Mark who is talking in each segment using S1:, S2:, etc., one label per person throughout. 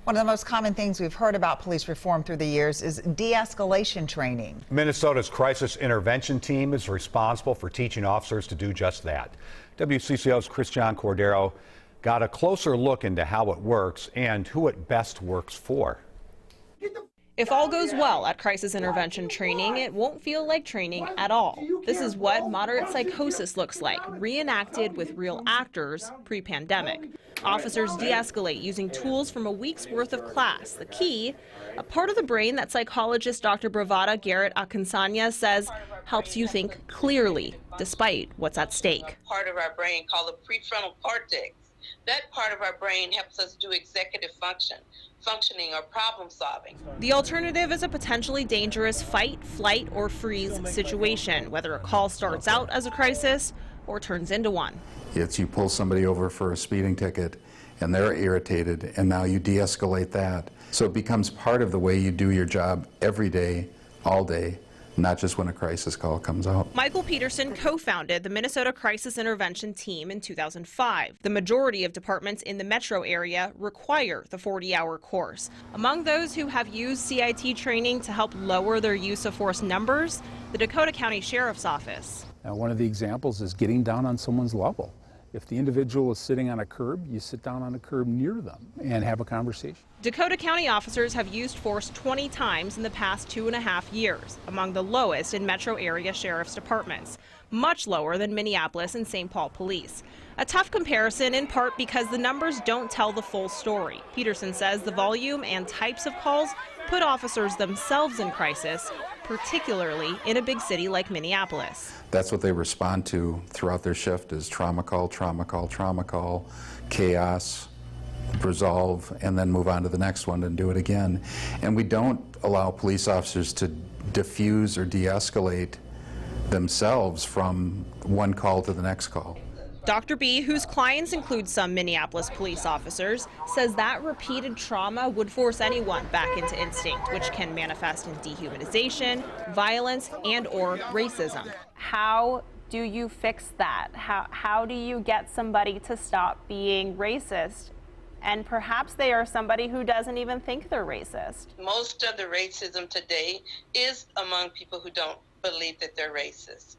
S1: One of the most common things we've heard about police reform through the years is de-escalation training.
S2: Minnesota's crisis intervention team is responsible for teaching officers to do just that. WCCO's Christiane Cordero got a closer look into how it works and who it best works for.
S3: If all goes well at crisis intervention training, it won't feel like training at all. This is what moderate psychosis looks like, reenacted with real actors pre-pandemic. Officers de-escalate using tools from a week's worth of class. The key, a part of the brain that psychologist Dr. Bravada Garrett Akinsanya says helps you think clearly, despite what's at stake.
S4: Part of our brain called the prefrontal cortex. That part of our brain helps us do executive functioning or problem solving.
S3: The alternative is a potentially dangerous fight, flight, or freeze situation, whether a call starts out as a crisis or turns into one.
S5: It's you pull somebody over for a speeding ticket and they're irritated, and now you de-escalate that. So it becomes part of the way you do your job every day, all day, not just when a crisis call comes out.
S3: Michael Peterson co-founded the Minnesota Crisis Intervention Team in 2005. The majority of departments in the metro area require the 40-hour course. Among those who have used CIT training to help lower their use of force numbers, the Dakota County Sheriff's Office.
S6: Now, one of the examples is getting down on someone's level. If the individual is sitting on a curb, you sit down on a curb near them and have a conversation.
S3: Dakota County officers have used force 20 times in the past 2.5 years, among the lowest in metro area sheriff's departments, much lower than Minneapolis and St. Paul police. A tough comparison in part because the numbers don't tell the full story. Peterson says the volume and types of calls put officers themselves in crisis, particularly in a big city like Minneapolis.
S5: That's what they respond to throughout their shift is trauma call, trauma call, trauma call, chaos, resolve, and then move on to the next one and do it again. And we don't allow police officers to diffuse or de-escalate themselves from one call to the next call.
S3: Dr. B, whose clients include some Minneapolis police officers, says that repeated trauma would force anyone back into instinct, which can manifest in dehumanization, violence, and/or racism.
S7: How do you fix that? How do you get somebody to stop being racist? And perhaps they are somebody who doesn't even think they're racist.
S4: Most of the racism today is among people who don't believe that they're racist.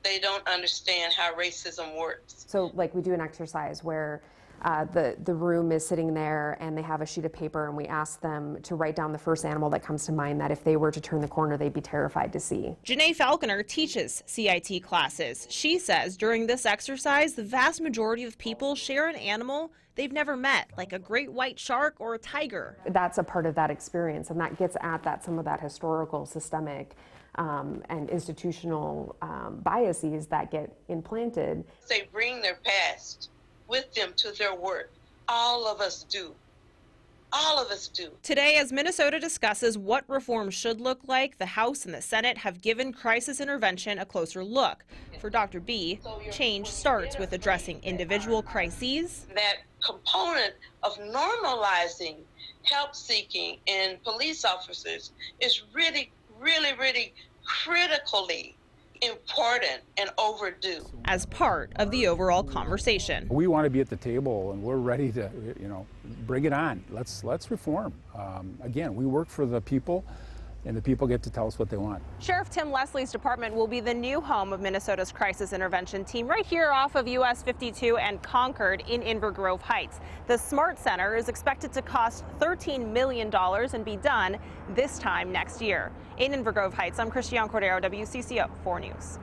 S4: They don't understand how racism works.
S8: So like we do an exercise where the room is sitting there and they have a sheet of paper and we ask them to write down the first animal that comes to mind that if they were to turn the corner they'd be terrified to see.
S3: Janae Falconer teaches CIT classes. She says during this exercise the vast majority of people share an animal they've never met, like a great white shark or a tiger.
S8: That's a part of that experience, and that gets at some of that historical, systemic, and institutional biases that get implanted.
S4: They bring their past with them to their work. All of us do. All of us do.
S3: Today, as Minnesota discusses what reform should look like, the House and the Senate have given crisis intervention a closer look. For Dr. B, change starts with addressing individual crises.
S4: That component of normalizing help seeking in police officers is really critically important and overdue.
S3: As part of the overall conversation.
S6: We want to be at the table and we're ready to, bring it on. Let's reform. Again, we work for the people and the people get to tell us what they want.
S7: Sheriff Tim Leslie's department will be the new home of Minnesota's crisis intervention team right here off of US 52 and Concord in Inver Grove Heights. The Smart Center is expected to cost $13 million and be done this time next year. In Inver Grove Heights, I'm Christiane Cordero, WCCO 4 News.